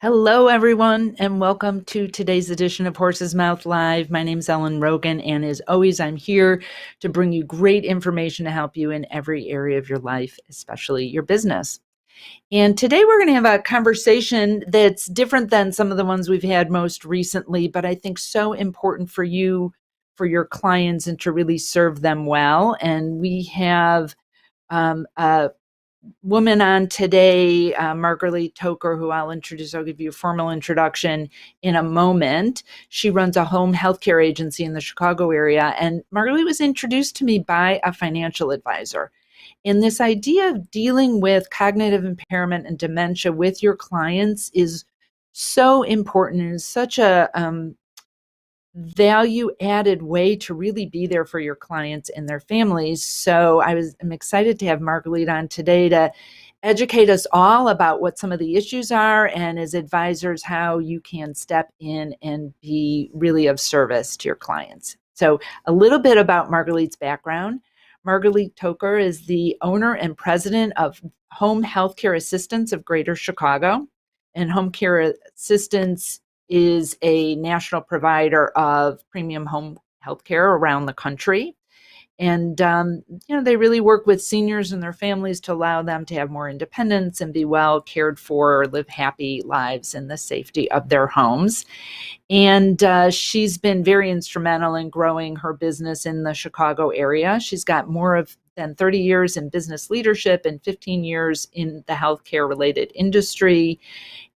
Hello, everyone, and welcome to today's edition of Horse's Mouth Live. My name is Ellen Rogan, and as always, I'm here to bring you great information to help you in every area of your life, especially your business. And today we're going to have a conversation that's different than some of the ones we've had most recently, but I think so important for you, for your clients, and to really serve them well. And we have a woman on today, Margalit Tocher, who I'll introduce. I'll give you a formal introduction in a moment. She runs a home healthcare agency in the Chicago area. And Margalit was introduced to me by a financial advisor. And this idea of dealing with cognitive impairment and dementia with your clients is so important and is such a value added way to really be there for your clients and their families. So I'm excited to have Margalit on today to educate us all about what some of the issues are, and as advisors, how you can step in and be really of service to your clients. So a little bit about Margalit's background. Margalit Tocher is the owner and president of Home Healthcare Assistance of Greater Chicago. And Home Care Assistance is a national provider of premium home healthcare around the country. And, they really work with seniors and their families to allow them to have more independence and be well cared for, live happy lives in the safety of their homes. And she's been very instrumental in growing her business in the Chicago area. She's got more than 30 years in business leadership and 15 years in the healthcare related industry.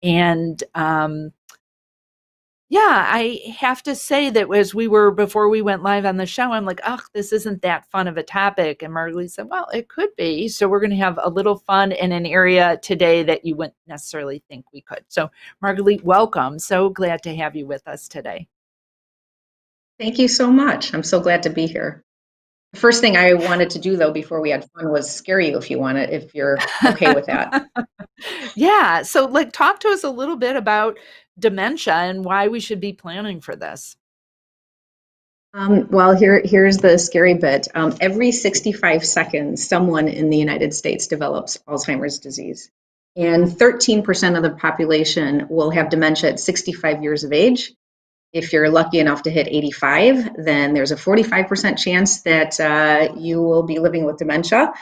And I have to say that before we went live on the show, I'm like, oh, this isn't that fun of a topic. And Margalit said, well, it could be. So we're going to have a little fun in an area today that you wouldn't necessarily think we could. So Margalit, welcome. So glad to have you with us today. Thank you so much. I'm so glad to be here. The first thing I wanted to do, though, before we had fun was scare you if you're okay with that. Yeah. So talk to us a little bit about dementia and why we should be planning for this. Here's the scary bit. Every 65 seconds, someone in the United States develops Alzheimer's disease. And 13% of the population will have dementia at 65 years of age. If you're lucky enough to hit 85, then there's a 45% chance that you will be living with dementia.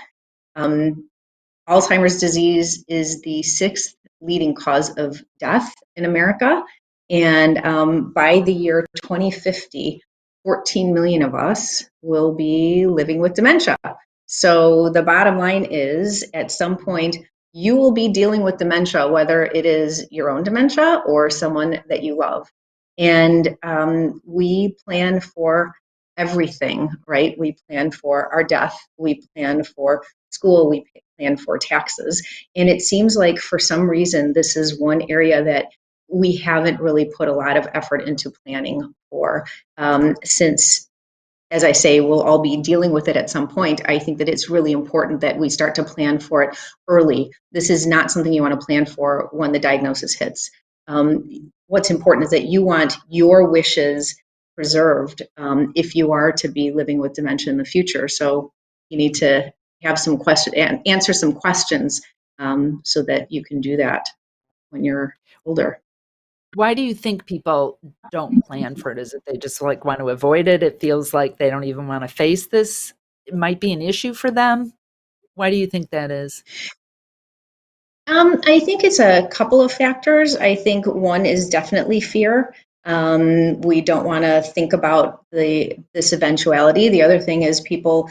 Alzheimer's disease is the sixth leading cause of death in America. And by the year 2050, 14 million of us will be living with dementia. So the bottom line is, at some point, you will be dealing with dementia, whether it is your own dementia or someone that you love. And we plan for everything, right? We plan for our death, we plan for school, we plan for taxes. And it seems like for some reason, this is one area that we haven't really put a lot of effort into planning for. Since, as I say, we'll all be dealing with it at some point, I think that it's really important that we start to plan for it early. This is not something you want to plan for when the diagnosis hits. What's important is that you want your wishes preserved if you are to be living with dementia in the future. So you need to have some question and answer some questions so that you can do that when you're older. Why do you think people don't plan for it? Is it they just want to avoid it? It feels like they don't even want to face this. It might be an issue for them. Why do you think that is? I think it's a couple of factors. I think one is definitely fear. We don't want to think about this eventuality. The other thing is people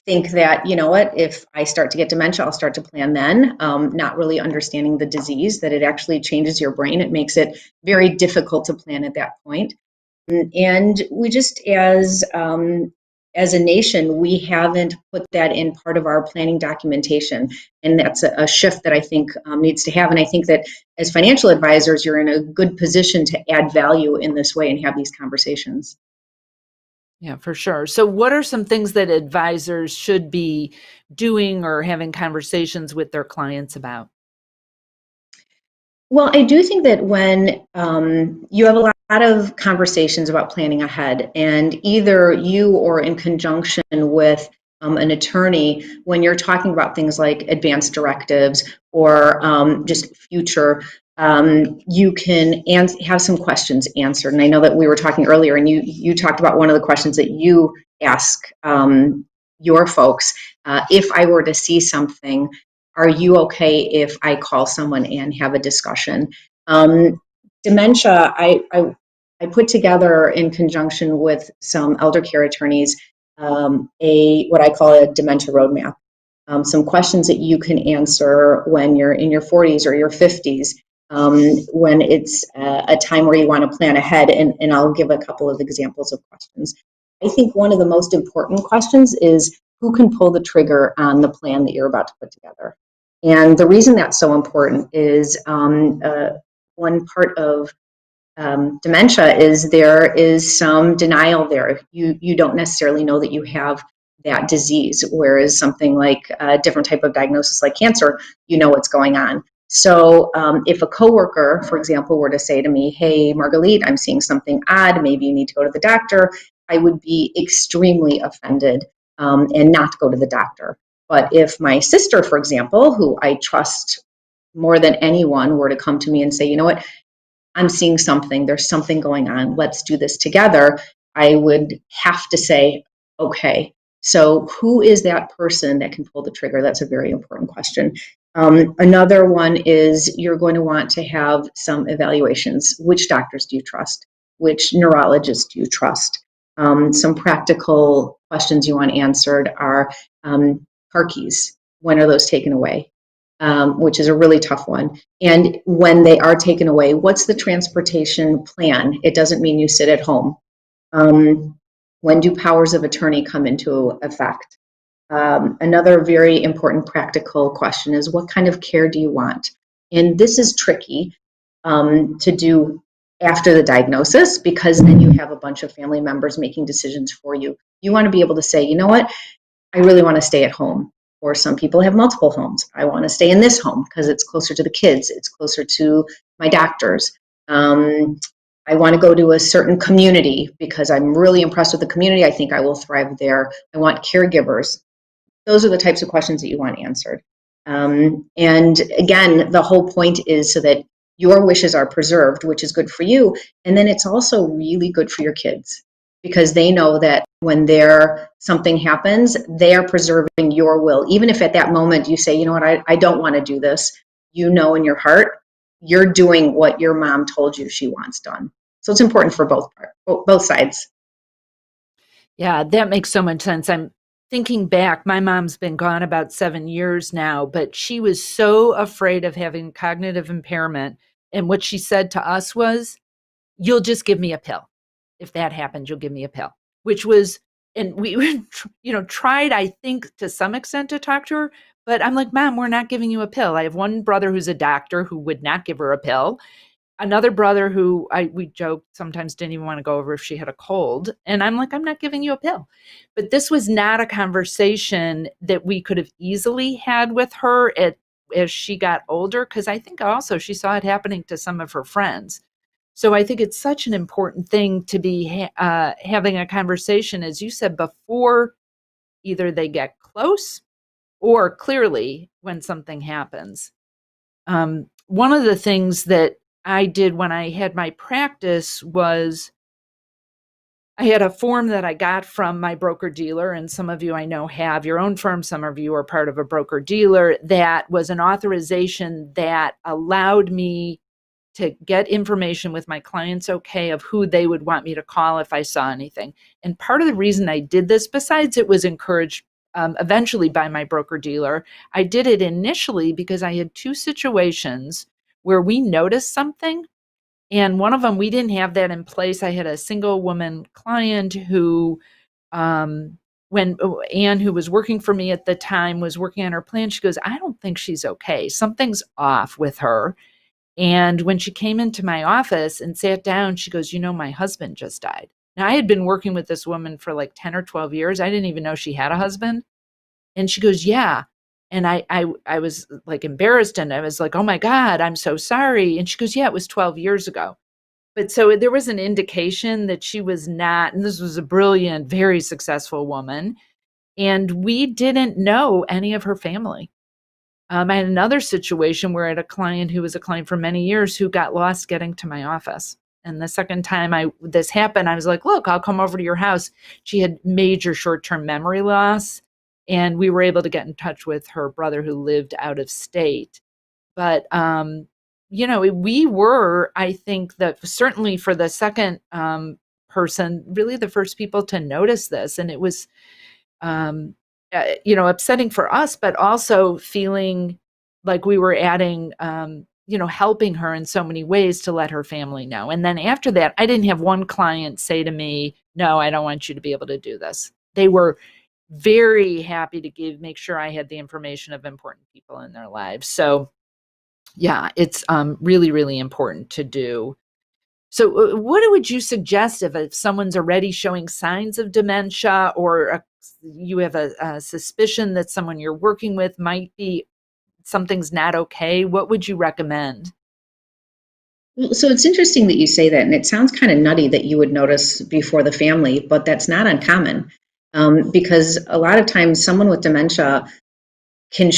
think that, you know what, if I start to get dementia, I'll start to plan then, not really understanding the disease, that it actually changes your brain. It makes it very difficult to plan at that point. And we just, as a nation, we haven't put that in part of our planning documentation. And that's a shift that I think needs to have. And I think that as financial advisors, you're in a good position to add value in this way and have these conversations. Yeah, for sure. So what are some things that advisors should be doing or having conversations with their clients about? Well, I do think that when you have a lot of conversations about planning ahead, and either you or in conjunction with an attorney, when you're talking about things like advance directives or just future you can have some questions answered. And I know that we were talking earlier, and you talked about one of the questions that you ask your folks. If I were to see something, are you okay if I call someone and have a discussion? Dementia, I put together in conjunction with some elder care attorneys what I call a Dementia Roadmap. Some questions that you can answer when you're in your 40s or your 50s, when it's a time where you want to plan ahead. And I'll give a couple of examples of questions. I think one of the most important questions is who can pull the trigger on the plan that you're about to put together. And the reason that's so important is one part of dementia is there is some denial there. You don't necessarily know that you have that disease, whereas something like a different type of diagnosis like cancer, you know what's going on. So if a coworker, for example, were to say to me, hey, Margalit, I'm seeing something odd, maybe you need to go to the doctor, I would be extremely offended and not go to the doctor. But if my sister, for example, who I trust more than anyone, were to come to me and say, you know what, I'm seeing something, there's something going on, let's do this together, I would have to say, okay. So who is that person that can pull the trigger? That's a very important question. Another one is you're going to want to have some evaluations. Which doctors do you trust? Which neurologists do you trust? Some practical questions you want answered are car keys. When are those taken away? Which is a really tough one. And when they are taken away, what's the transportation plan? It doesn't mean you sit at home. When do powers of attorney come into effect? Another very important practical question is what kind of care do you want? And this is tricky to do after the diagnosis, because then you have a bunch of family members making decisions for you. You want to be able to say, you know what, I really want to stay at home. Or some people have multiple homes. I want to stay in this home because it's closer to the kids. It's closer to my doctors. I want to go to a certain community because I'm really impressed with the community. I think I will thrive there. I want caregivers. Those are the types of questions that you want answered. And again, the whole point is so that your wishes are preserved, which is good for you. And then it's also really good for your kids, because they know that when something happens, they are preserving your will. Even if at that moment you say, you know what, I don't want to do this, you know in your heart, you're doing what your mom told you she wants done. So it's important for both sides. Yeah, that makes so much sense. I'm thinking back, my mom's been gone about 7 years now, but she was so afraid of having cognitive impairment. And what she said to us was, you'll just give me a pill. If that happens, you'll give me a pill, which was, and we, tried, I think, to some extent to talk to her, but I'm like, Mom, we're not giving you a pill. I have one brother who's a doctor who would not give her a pill. Another brother who we joked sometimes didn't even want to go over if she had a cold. And I'm like, I'm not giving you a pill. But this was not a conversation that we could have easily had with her as she got older, because I think also she saw it happening to some of her friends. So I think it's such an important thing to be having a conversation, as you said, before either they get close or clearly when something happens. One of the things that I did when I had my practice was I had a form that I got from my broker dealer, and some of you I know have your own firm, some of you are part of a broker dealer, that was an authorization that allowed me to get information with my clients, okay, of who they would want me to call if I saw anything. And part of the reason I did this, besides it was encouraged eventually by my broker dealer, I did it initially because I had two situations where we noticed something. And one of them, we didn't have that in place. I had a single woman client who, when Anne, who was working for me at the time, was working on her plan, she goes, I don't think she's okay. Something's off with her. And when she came into my office and sat down, she goes, my husband just died. Now, I had been working with this woman for like 10 or 12 years. I didn't even know she had a husband. And she goes, yeah. And I was like embarrassed, and I was like, oh my God, I'm so sorry. And she goes, yeah, it was 12 years ago. But so there was an indication that she was not, and this was a brilliant, very successful woman. And we didn't know any of her family. I had another situation where I had a client who was a client for many years who got lost getting to my office. And the second time this happened, I was like, look, I'll come over to your house. She had major short-term memory loss, and we were able to get in touch with her brother who lived out of state. But we were, I think that certainly for the second person, really the first people to notice this. And it was um, upsetting for us, but also feeling like we were adding, helping her in so many ways to let her family know. And then after that, I didn't have one client say to me, no, I don't want you to be able to do this. They were very happy to make sure I had the information of important people in their lives. So yeah, it's really, really important to do. So, what would you suggest if someone's already showing signs of dementia, or you have a suspicion that someone you're working with might be something's not okay? What would you recommend? So it's interesting that you say that, and it sounds kind of nutty that you would notice before the family, but that's not uncommon, because a lot of times someone with dementia can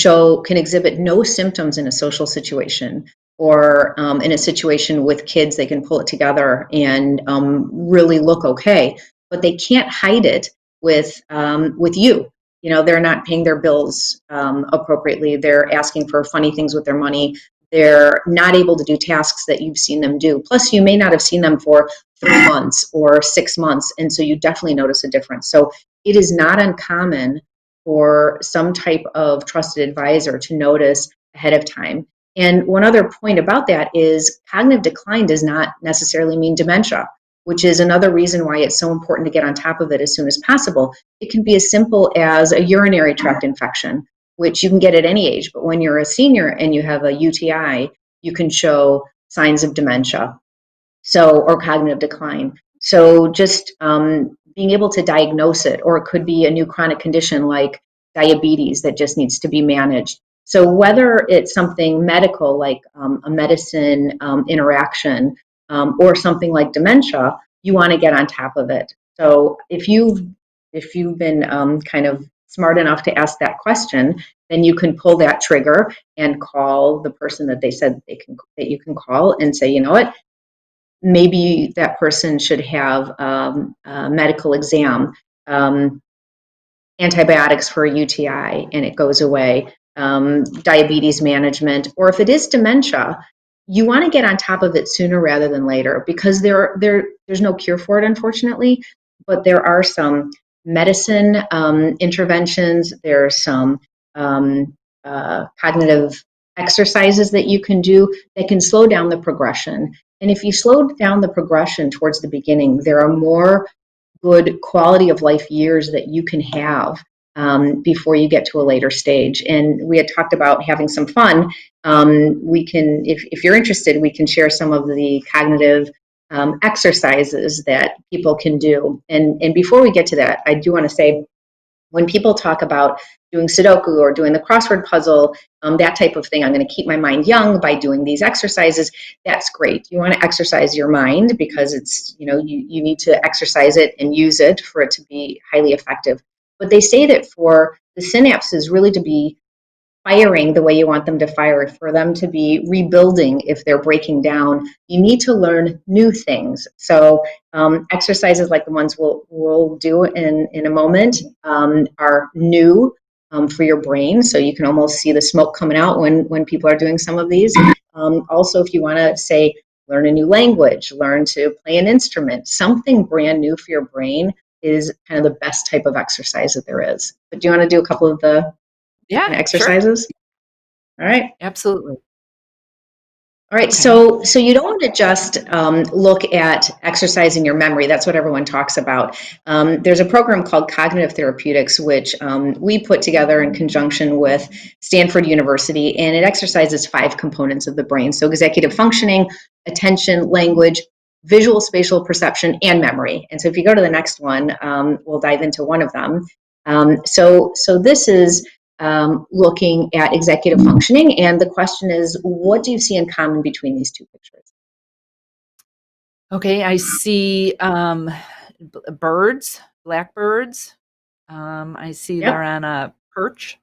exhibit no symptoms in a social situation, or in a situation with kids. They can pull it together and really look okay, but they can't hide it with you. They're not paying their bills appropriately. They're asking for funny things with their money. They're not able to do tasks that you've seen them do. Plus, you may not have seen them for 3 months or 6 months, and so you definitely notice a difference. So it is not uncommon for some type of trusted advisor to notice ahead of time. And one other point about that is cognitive decline does not necessarily mean dementia, which is another reason why it's so important to get on top of it as soon as possible. It can be as simple as a urinary tract infection, which you can get at any age. But when you're a senior and you have a UTI, you can show signs of dementia, or cognitive decline. So just being able to diagnose it, or it could be a new chronic condition like diabetes that just needs to be managed. So whether it's something medical like a medicine interaction, or something like dementia, you want to get on top of it. So if you've been kind of smart enough to ask that question, then you can pull that trigger and call the person that they said that you can call and say, you know what, maybe that person should have a medical exam, antibiotics for a UTI, and it goes away, diabetes management, or if it is dementia, you want to get on top of it sooner rather than later, because there's no cure for it, unfortunately, but there are some medicine interventions. There are some cognitive exercises that you can do that can slow down the progression. And if you slow down the progression towards the beginning, there are more good quality of life years that you can have before you get to a later stage. And we had talked about having some fun. We can, if you're interested, we can share some of the cognitive exercises that people can do. And before we get to that, I do want to say, when people talk about doing Sudoku or doing the crossword puzzle, that type of thing, I'm going to keep my mind young by doing these exercises. That's great. You want to exercise your mind because it's, you need to exercise it and use it for it to be highly effective. But they say that for the synapses really to be firing the way you want them to fire, for them to be rebuilding if they're breaking down, you need to learn new things. So exercises like the ones we'll do in a moment are new for your brain. So you can almost see the smoke coming out when people are doing some of these. Also, if you want to say, learn a new language, learn to play an instrument, something brand new for your brain is kind of the best type of exercise that there is. But do you want to do a couple of the kind Yeah, of sure. exercises? All right. Absolutely. All right. Okay. So you don't want to just look at exercising your memory. That's what everyone talks about. There's a program called Cognitive Therapeutics, which we put together in conjunction with Stanford University, and it exercises 5 components of the brain. So executive functioning, attention, language, visual spatial perception, and memory. And so if you go to the next one, we'll dive into one of them. So this is looking at executive functioning. And the question is, what do you see in common between these two pictures? Okay, I see birds, blackbirds. I see they're Yep. on a perch.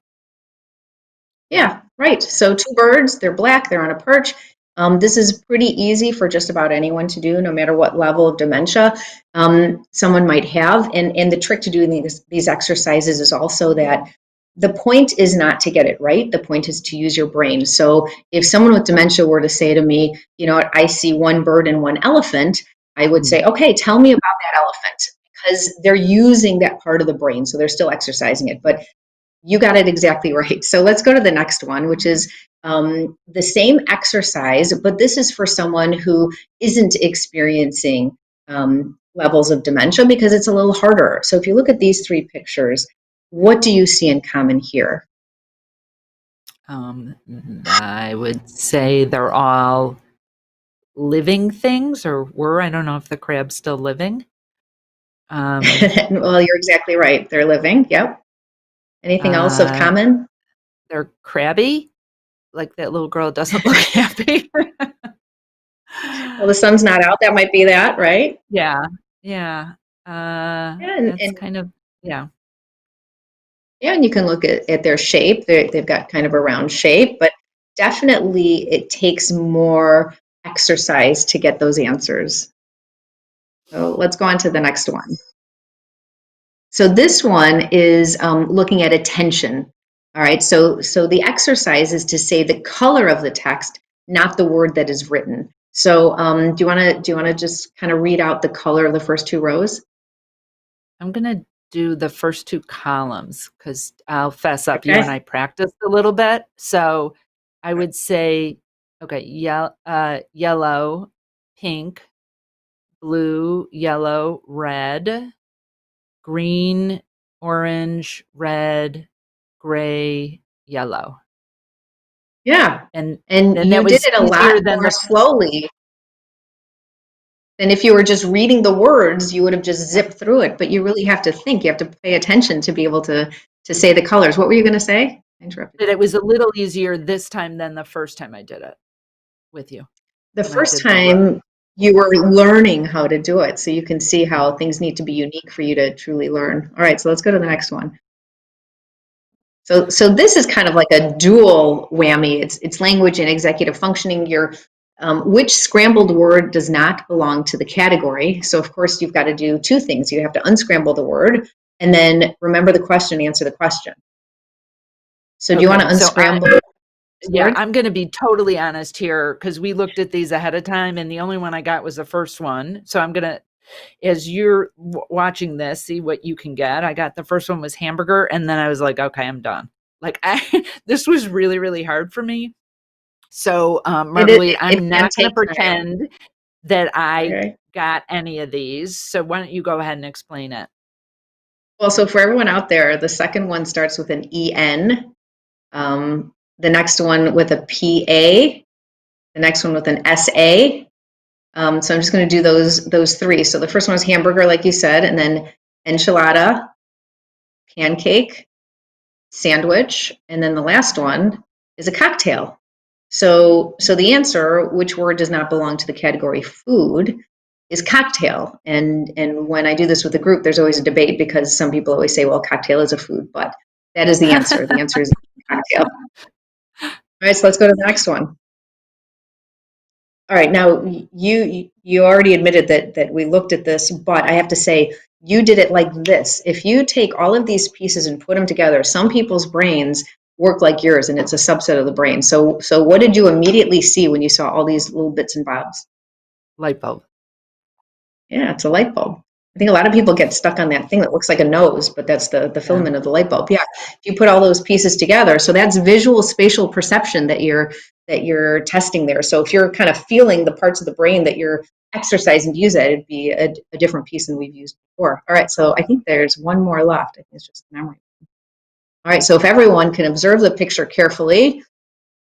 Yeah, right. So two birds, they're black, they're on a perch. This is pretty easy for just about anyone to do, no matter what level of dementia someone might have. And the trick to doing these exercises is also that the point is not to get it right. The point is to use your brain. So if someone with dementia were to say to me, you know, I see one bird and one elephant, I would Mm. say, okay, tell me about that elephant, because they're using that part of the brain. So they're still exercising it. But you got it exactly right. So let's go to the next one, which is the same exercise, but this is for someone who isn't experiencing levels of dementia because it's a little harder. So if you look at these three pictures, what do you see in common here? I would say they're all living things, or were. I don't know if the crab's still living. Um, Well, you're exactly right. They're living. Yep. Anything else of uh, common? they're crabby. Like that little girl doesn't look happy. Well, the sun's not out. That might be that, right? Yeah, yeah. Yeah, That's kind of, yeah. yeah, and you can look at their shape. They've got kind of a round shape, but definitely it takes more exercise to get those answers. So let's go on to the next one. So this one is looking at attention. All right, so the exercise is to say the color of the text, not the word that is written. So do you want to just kind of read out the color of the first two rows? I'm gonna do the first two columns because I'll fess up, you and Okay. I practiced a little bit. So I would say, okay, yellow, pink, blue, yellow, red, green, orange, red, gray, yellow. Yeah, And and then that you did was it a lot easier than more the, slowly. And if you were just reading the words, you would have just yeah, zipped through it. But you really have to think. You have to pay attention to be able to say the colors. What were you going to say? I interrupted that you. it was a little easier this time than the first time I did it with you The when I first did the row. time you were learning how to do it, so you can see how things need to be unique for you to truly learn. All right, so let's go to the Yeah. next one. So this is kind of like a dual whammy. It's language and executive functioning. Which scrambled word does not belong to the category? So of course you've got to do two things. You have to unscramble the word and then remember the question, answer the question. So do you want Okay. to So unscramble the yeah, word? I'm going to be totally honest here because we looked at these ahead of time and the only one I got was the first one. So I'm going to, as you're watching this, see what you can get. I got the first one was hamburger and then I was like, okay, I'm done. Like this was really, really hard for me. So, Margalit, It I'm can not going to take time. pretend that I Okay. got any of these. So why don't you go ahead and explain it? Well, so for everyone out there, the second one starts with an EN, the next one with a PA, the next one with an SA. So I'm just going to do those three. So the first one is hamburger, like you said, and then enchilada, pancake, sandwich, and then the last one is a cocktail. So the answer, which word does not belong to the category food, is cocktail. And when I do this with a group, there's always a debate because some people always say, well, cocktail is a food, but that is the answer. The answer is cocktail. All right, so let's go to the next one. All right, now you already admitted that we looked at this, but I have to say you did it like this. If you take all of these pieces and put them together, some people's brains work like yours, and it's a subset of the brain. So what did you immediately see when you saw all these little bits and bobs? Light bulb. Yeah, it's a light bulb. I think a lot of people get stuck on that thing that looks like a nose, but that's the Yeah. filament of the light bulb. Yeah, if you put all those pieces together, so that's visual spatial perception that you're testing there. So if you're kind of feeling the parts of the brain that you're exercising to use it, it'd be a different piece than we've used before. All right, so I think there's one more left. I think it's just memory. All right, so if everyone can observe the picture carefully,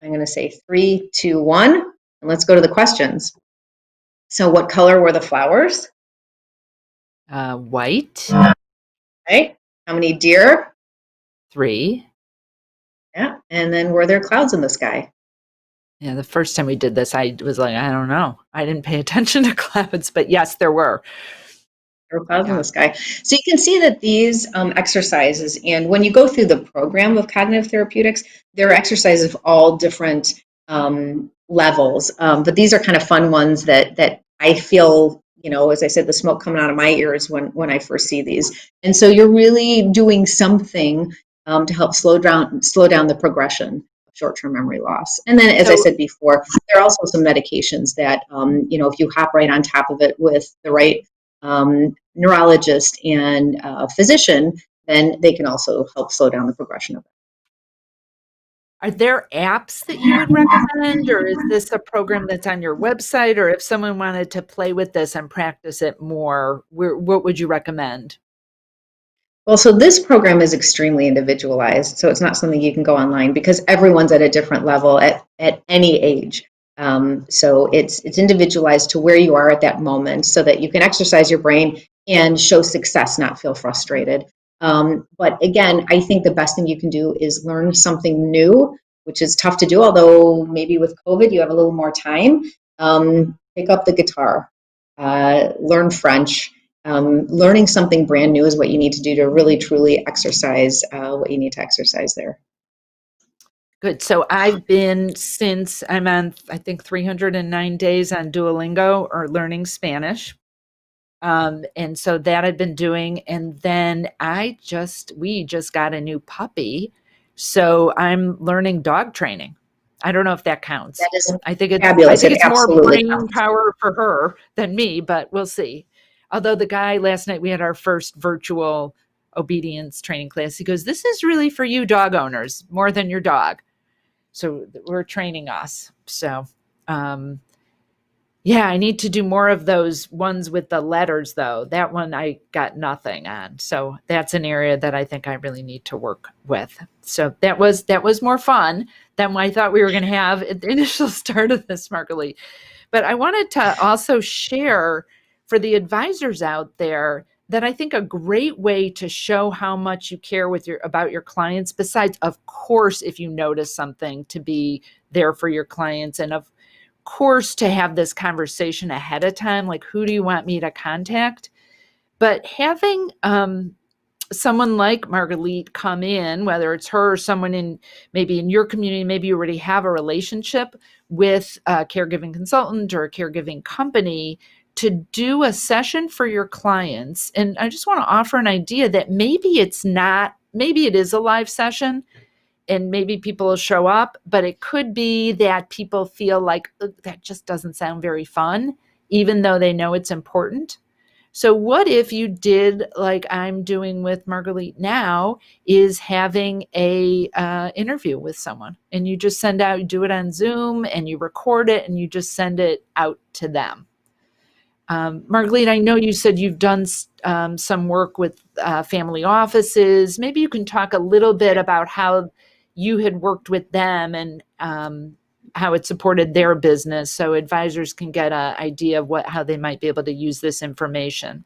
I'm going to say 3, 2, 1, and let's go to the questions. So what color were the flowers? White. Okay. How many deer? 3. Yeah. And then were there clouds in the sky? Yeah, the first time we did this, I was like, I don't know. I didn't pay attention to clouds, but yes, there were. There are clouds in Yeah. the sky. So you can see that these exercises, and when you go through the program of cognitive therapeutics, there are exercises of all different levels. But these are kind of fun ones that I feel, as I said, the smoke coming out of my ears when I first see these. And so you're really doing something to help slow down the progression of short-term memory loss. And then, as I So said before, there are also some medications that, if you hop right on top of it with the right neurologist and physician, then they can also help slow down the progression of it. are there apps that you would recommend, or is this a program that's on your website? Or if someone wanted to play with this and practice it more, what would you recommend? Well, so this program is extremely individualized. So it's not something you can go online because everyone's at a different level at any age. So it's individualized to where you are at that moment so that you can exercise your brain and show success, not feel frustrated. But again, I think the best thing you can do is learn something new, which is tough to do, although maybe with COVID you have a little more time. Pick up the guitar, learn French. Learning something brand new is what you need to do to really truly exercise what you need to exercise there. Good. So I've been, since I'm on, I think, 309 days on Duolingo or learning Spanish. And so that I've been doing. And then we just got a new puppy. So I'm learning dog training. I don't know if that counts. That is I fabulous. think It it's more absolutely brain counts. power for her than me, but we'll see. Although the guy last night, we had our first virtual obedience training class. He goes, "This is really for you dog owners more than your dog." So we're training us. So, yeah, I need to do more of those ones with the letters, though. That one I got nothing on. So that's an area that I think I really need to work with. So that was more fun than I thought we were going to have at the initial start of this, Margalit. But I wanted to also share for the advisors out there that I think a great way to show how much you care about your clients, besides, of course, if you notice something, to be there for your clients, and of course to have this conversation ahead of time, like, who do you want me to contact? But having someone like Margalit come in, whether it's her or someone maybe in your community, maybe you already have a relationship with a caregiving consultant or a caregiving company, to do a session for your clients. And I just want to offer an idea that maybe it is a live session, and maybe people will show up, but it could be that people feel like, that just doesn't sound very fun, even though they know it's important. So what if you did like I'm doing with Margalit now, is having a interview with someone, and you just you do it on Zoom, and you record it, and you just send it out to them. Margalit, I know you said you've done some work with family offices. Maybe you can talk a little bit about how you had worked with them, and how it supported their business, so advisors can get an idea of how they might be able to use this information.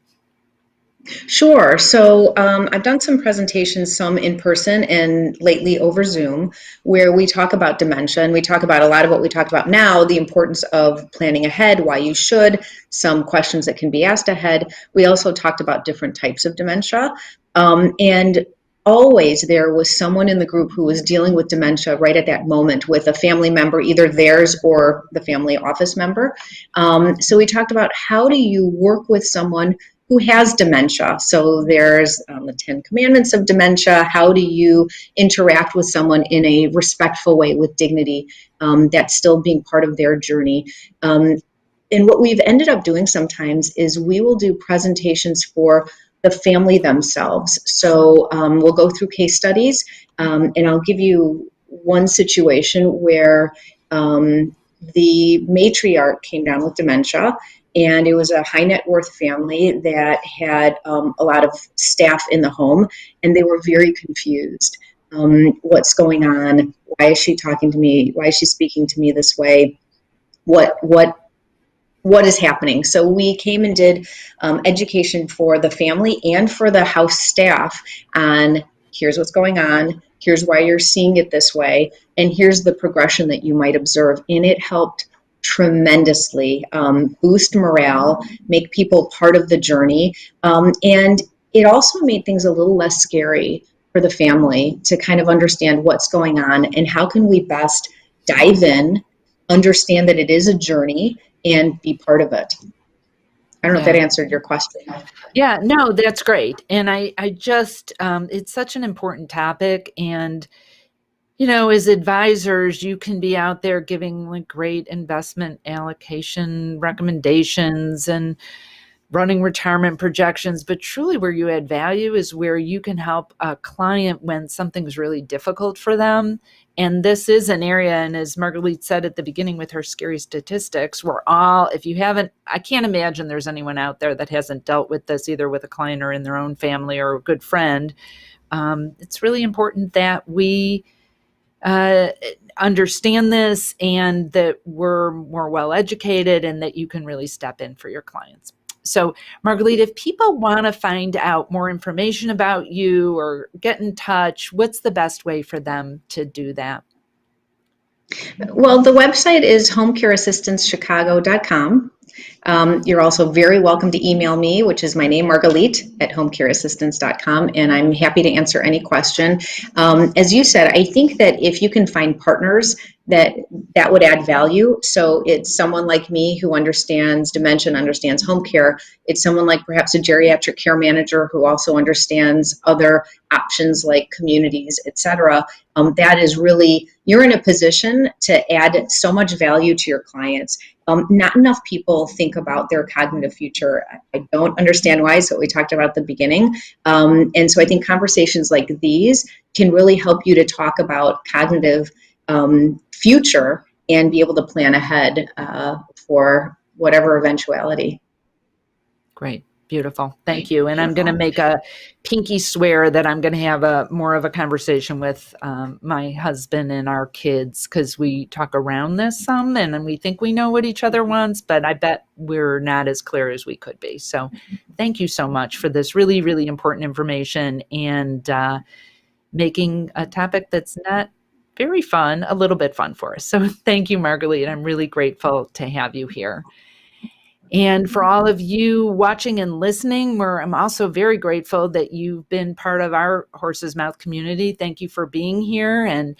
Sure. So I've done some presentations, some in person and lately over Zoom, where we talk about dementia, and we talk about a lot of what we talked about now, the importance of planning ahead, why you should, some questions that can be asked ahead. We also talked about different types of dementia. And always there was someone in the group who was dealing with dementia right at that moment with a family member, either theirs or the family office member. So we talked about, how do you work with someone who has dementia? So there's the 10 commandments of dementia. How do you interact with someone in a respectful way with dignity, that's still being part of their journey? And what we've ended up doing sometimes is we will do presentations for the family themselves. So we'll go through case studies, and I'll give you one situation where the matriarch came down with dementia, and it was a high net worth family that had a lot of staff in the home, and they were very confused. What's going on? Why is she talking to me? Why is she speaking to me this way? What is happening? So we came and did education for the family and for the house staff on, here's what's going on, here's why you're seeing it this way, and here's the progression that you might observe. And it helped tremendously, boost morale, make people part of the journey. And it also made things a little less scary for the family to kind of understand what's going on and how can we best dive in, understand that it is a journey, and be part of it. I don't know if that Yeah. answered your question. Yeah, no, that's great. And I just, it's such an important topic. And, as advisors, you can be out there giving like great investment allocation recommendations and running retirement projections, but truly where you add value is where you can help a client when something's really difficult for them. And this is an area, and as Margalit said at the beginning with her scary statistics, we're all, if you haven't, I can't imagine there's anyone out there that hasn't dealt with this either with a client or in their own family or a good friend. It's really important that we uh, understand this and that we're more well educated and that you can really step in for your clients. So, Margalit, if people want to find out more information about you or get in touch, what's the best way for them to do that? Well, the website is homecareassistancechicago.com. You're also very welcome to email me, which is my name, Margalit, at homecareassistance.com, and I'm happy to answer any question. As you said, I think that if you can find partners that would add value. So it's someone like me who understands dementia, understands home care. It's someone like perhaps a geriatric care manager who also understands other options like communities, et cetera. That is really, you're in a position to add so much value to your clients. Not enough people think about their cognitive future. I don't understand why. So we talked about at the beginning. And so I think conversations like these can really help you to talk about cognitive future and be able to plan ahead for whatever eventuality. Great. Beautiful. Thank you. And I'm going to make a pinky swear that I'm going to have a more of a conversation with my husband and our kids because we talk around this some and we think we know what each other wants, but I bet we're not as clear as we could be. So thank you so much for this really, really important information and making a topic that's not very fun, a little bit fun for us. So thank you, Margalit. I'm really grateful to have you here. And for all of you watching and listening, I'm also very grateful that you've been part of our Horse's Mouth community. Thank you for being here and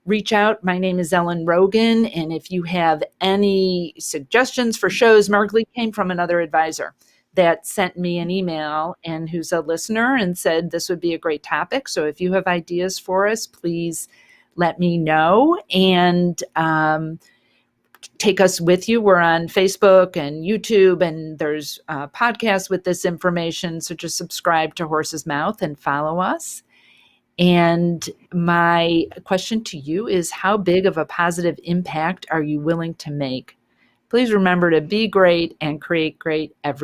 reach out. My name is Ellen Rogan. And if you have any suggestions for shows, Margalit came from another advisor that sent me an email and who's a listener and said this would be a great topic. So if you have ideas for us, please let me know. And take us with you. We're on Facebook and YouTube, and there's podcasts with this information. So just subscribe to Horse's Mouth and follow us. And my question to you is, how big of a positive impact are you willing to make? Please remember to be great and create great every